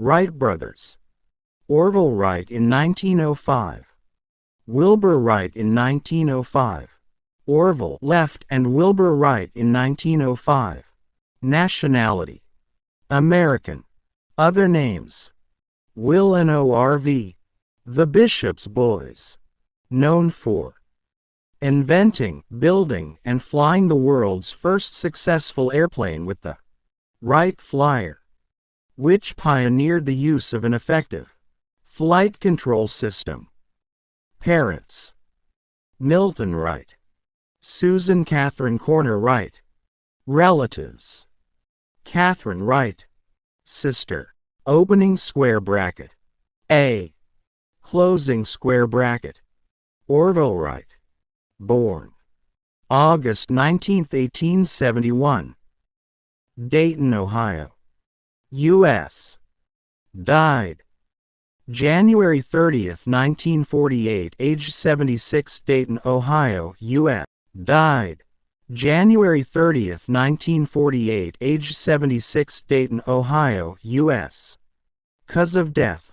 Wright Brothers. Orville Wright in 1905. Wilbur Wright in 1905. Orville left and Wilbur Wright in 1905. Nationality: American. Other names: Will and ORV. The Bishop's Boys. Known for inventing, building, and flying the world's first successful airplane with the Wright Flyer, which pioneered the use of an effective flight control system. Parents: Milton Wright, Susan Catherine Corner Wright. Relatives: Catherine Wright. Sister. Opening square bracket. A. Closing square bracket. Orville Wright. Born August 19, 1871. Dayton, Ohio, U.S. Died January 30, 1948, age 76. Dayton, Ohio, U.S. Died January 30, 1948, age 76. Dayton, Ohio, U.S. Cause of death: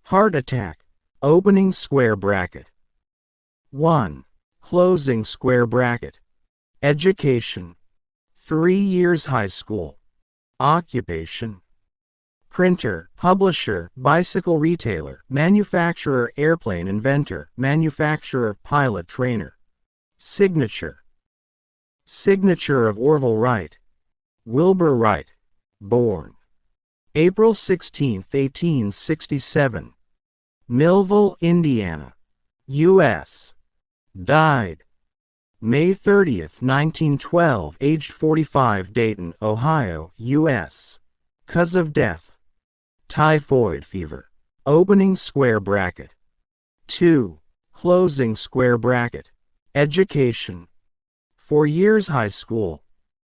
heart attack. Opening square bracket. 1. Closing square bracket. Education: 3 years high school. Occupation: printer, publisher, bicycle retailer, manufacturer, airplane inventor, manufacturer, pilot trainer. Signature: signature of Orville Wright. Wilbur Wright. Born April 16, 1867. Millville, Indiana, U.S. Died May 30, 1912, aged 45. Dayton, Ohio, U.S. Cause of death: typhoid fever. Opening square bracket. 2. Closing square bracket. Education: 4 years high school.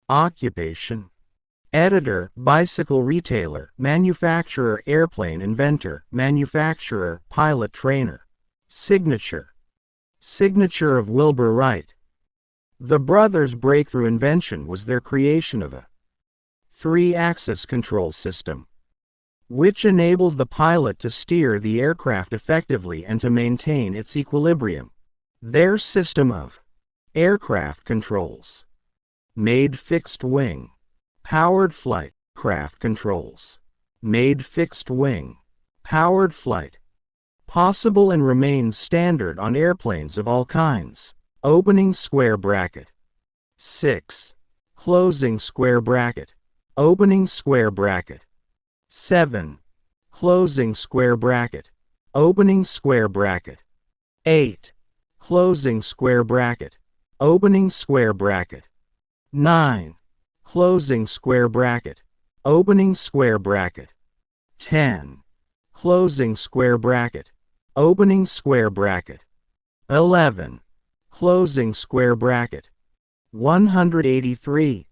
Occupation: editor, bicycle retailer, manufacturer, airplane inventor, manufacturer, pilot trainer. Signature: signature of Wilbur Wright. The brothers' breakthrough invention was their creation of a 3-axis control system, which enabled the pilot to steer the aircraft effectively and to maintain its equilibrium. Their system of aircraft controls made fixed wing powered flight. Craft controls made fixed wing powered flight possible and remains standard on airplanes of all kinds. Opening square bracket. 6. Closing square bracket. Opening square bracket. 7. Closing square bracket. Opening square bracket. 8. Closing square bracket. Opening square bracket. 9. Closing square bracket. Opening square bracket. 10. Closing square bracket. Opening square bracket. 11. Closing square bracket. 183.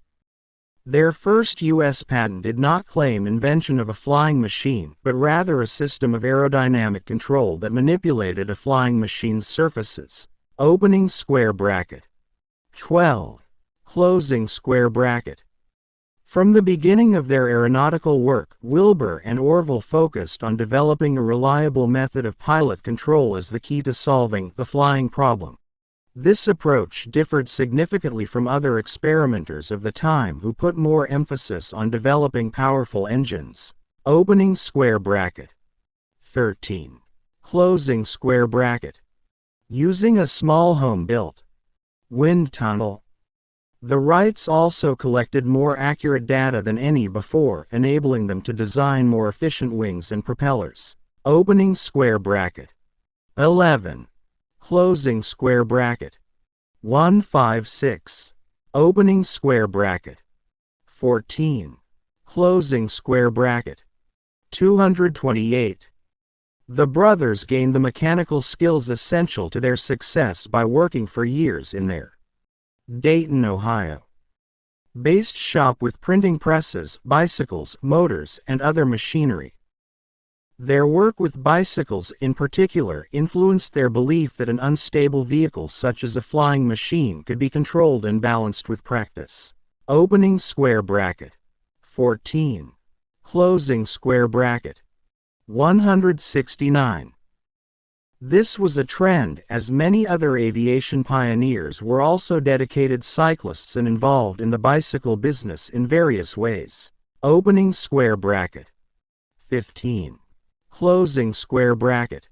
Their first U.S. patent did not claim invention of a flying machine, but rather a system of aerodynamic control that manipulated a flying machine's surfaces. Opening square bracket. 12. Closing square bracket. From the beginning of their aeronautical work, Wilbur and Orville focused on developing a reliable method of pilot control as the key to solving the flying problem. This approach differed significantly from other experimenters of the time who put more emphasis on developing powerful engines. Opening square bracket. 13. Closing square bracket. Using a small home-built wind tunnel, the Wrights also collected more accurate data than any before, enabling them to design more efficient wings and propellers. Opening square bracket. 11. Closing square bracket. 156. Opening square bracket. 14. Closing square bracket. 228. The brothers gained the mechanical skills essential to their success by working for years in their Dayton, Ohio based shop with printing presses, bicycles, motors, and other machinery. Their work with bicycles in particular influenced their belief that an unstable vehicle such as a flying machine could be controlled and balanced with practice. Opening square bracket. 14. closing square bracket. 169. This was a trend, as many other aviation pioneers were also dedicated cyclists and involved in the bicycle business in various ways. Opening square bracket. 15. Closing square bracket.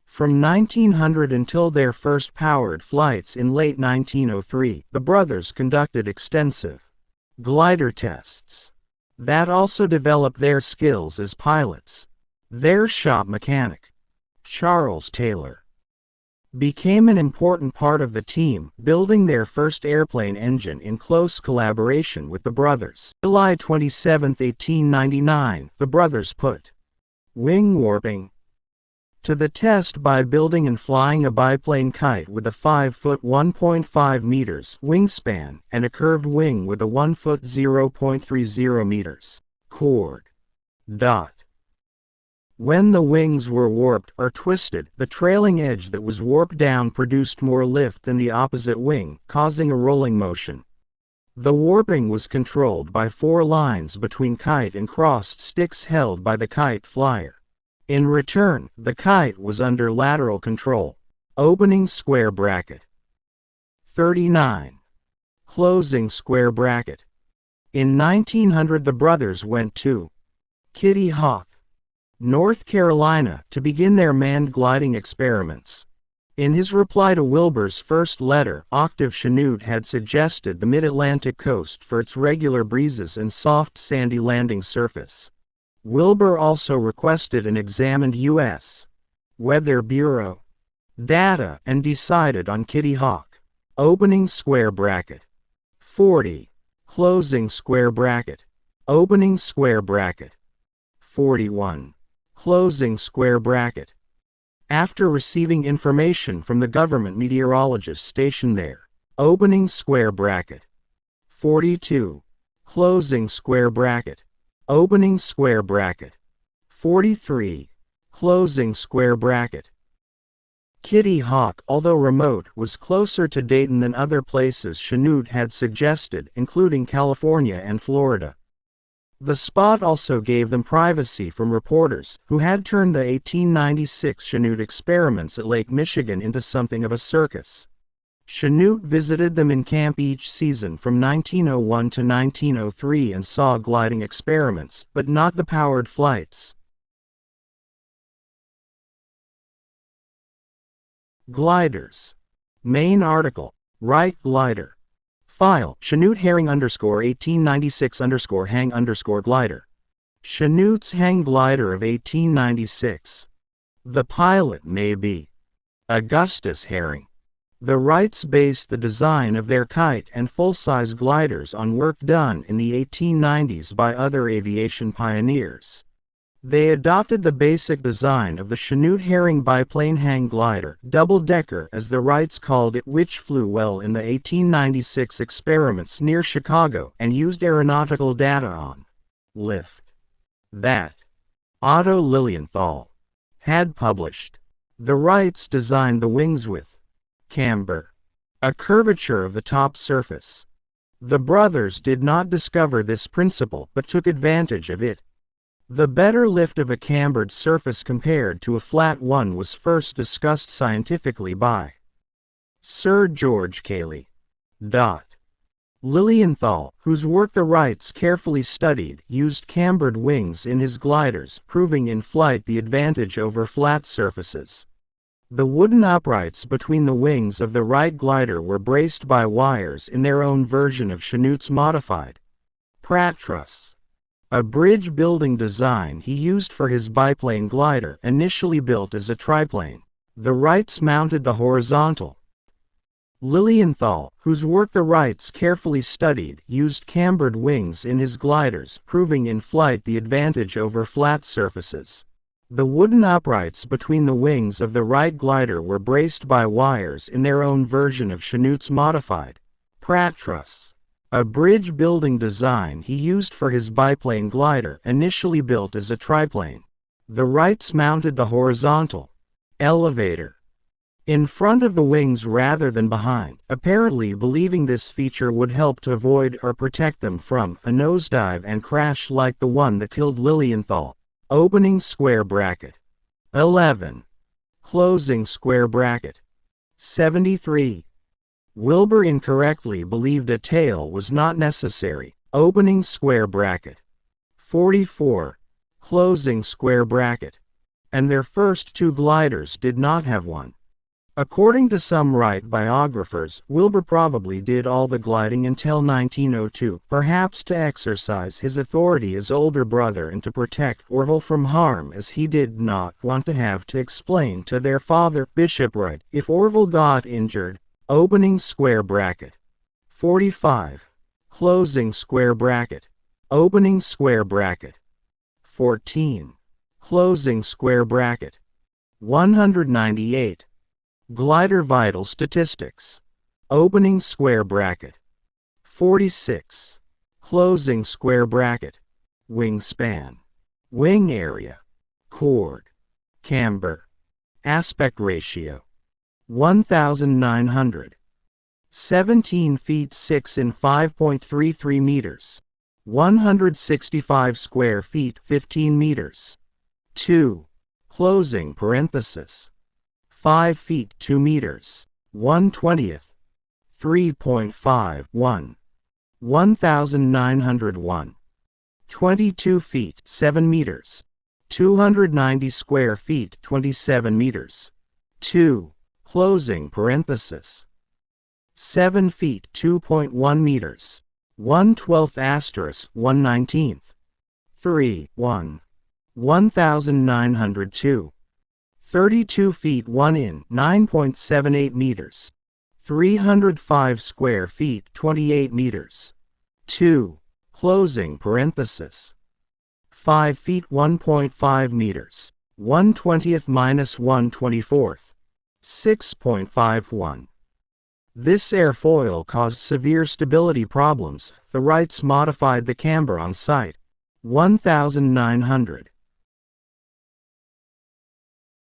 From 1900 until their first powered flights in late 1903, the brothers conducted extensive glider tests that also developed their skills as pilots. Their shop mechanic, Charles Taylor, became an important part of the team, building their first airplane engine in close collaboration with the brothers. July 27, 1899, the brothers put wing warping to the test by building and flying a biplane kite with a 5-foot 1.5 meters wingspan and a curved wing with a 1-foot 0.30 meters chord. When the wings were warped or twisted, the trailing edge that was warped down produced more lift than the opposite wing, causing a rolling motion. The warping was controlled by 4 lines between kite and crossed sticks held by the kite flyer. In return, the kite was under lateral control. Opening square bracket. 39. Closing square bracket. In 1900, the brothers went to Kitty Hawk, North Carolina, to begin their manned gliding experiments. In his reply to Wilbur's first letter, Octave Chanute had suggested the mid-Atlantic coast for its regular breezes and soft sandy landing surface. Wilbur also requested and examined U.S. Weather Bureau data and decided on Kitty Hawk. Opening square bracket. 40. Closing square bracket. Opening square bracket. 41. Closing square bracket. After receiving information from the government meteorologist stationed there. Opening square bracket. 42. Closing square bracket. Opening square bracket. 43. Closing square bracket. Kitty Hawk, although remote, was closer to Dayton than other places Chanute had suggested, including California and Florida. The spot also gave them privacy from reporters, who had turned the 1896 Chanute experiments at Lake Michigan into something of a circus. Chanute visited them in camp each season from 1901 to 1903 and saw gliding experiments, but not the powered flights. Gliders. Main article. Wright glider. File, Chanute Herring _1896 hang glider. Chanute's hang glider of 1896. The pilot may be Augustus Herring. The Wrights based the design of their kite and full-size gliders on work done in the 1890s by other aviation pioneers. They adopted the basic design of the Chanute Herring biplane hang glider, double-decker as the Wrights called it, which flew well in the 1896 experiments near Chicago and used aeronautical data on lift that Otto Lilienthal had published. The Wrights designed the wings with camber, a curvature of the top surface. The brothers did not discover this principle but took advantage of it. The better lift of a cambered surface compared to a flat one was first discussed scientifically by Sir George Cayley. Lilienthal, whose work the Wrights carefully studied, used cambered wings in his gliders, proving in flight the advantage over flat surfaces. The wooden uprights between the wings of the Wright glider were braced by wires in their own version of Chanute's modified Pratt truss, a bridge-building design he used for his biplane glider, initially built as a triplane. The Wrights mounted the horizontal. Lilienthal, whose work the Wrights carefully studied, used cambered wings in his gliders, proving in flight the advantage over flat surfaces. The wooden uprights between the wings of the Wright glider were braced by wires in their own version of Chanute's modified Pratt truss, a bridge-building design he used for his biplane glider, initially built as a triplane. The Wrights mounted the horizontal elevator. in front of the wings rather than behind, apparently believing this feature would help to avoid or protect them from a nosedive and crash like the one that killed Lilienthal. Opening square bracket. 11. Closing square bracket. 73. Wilbur incorrectly believed a tail was not necessary. Opening square bracket. 44. Closing square bracket. And their first two gliders did not have one. According to some Wright biographers, Wilbur probably did all the gliding until 1902, perhaps to exercise his authority as older brother and to protect Orville from harm, as he did not want to have to explain to their father, Bishop Wright, if Orville got injured. Opening square bracket. 45. Closing square bracket. Opening square bracket. 14. Closing square bracket. 198. Glider vital statistics. Opening square bracket. 46. Closing square bracket. Wingspan. Wing area. Chord. Camber. Aspect ratio. 1,900. 17 feet 6 in 5.33 meters. 165 square feet 15 meters. 2. Closing parenthesis. 5 feet 2 meters. 1/20th. 3.51. 1,901. 22 feet 7 meters. 290 square feet 27 meters. 2. Closing parenthesis. 7 feet 2.1 meters. 1/12th asterisk 1/19th. 3. 1. 1,902. 32 feet 1 in 9.78 meters. 305 square feet 28 meters. 2. Closing parenthesis. 5 feet 1.5 meters. 1/20th minus 1/24th. 6.51. This airfoil caused severe stability problems. The Wrights modified the camber on site. 1,900.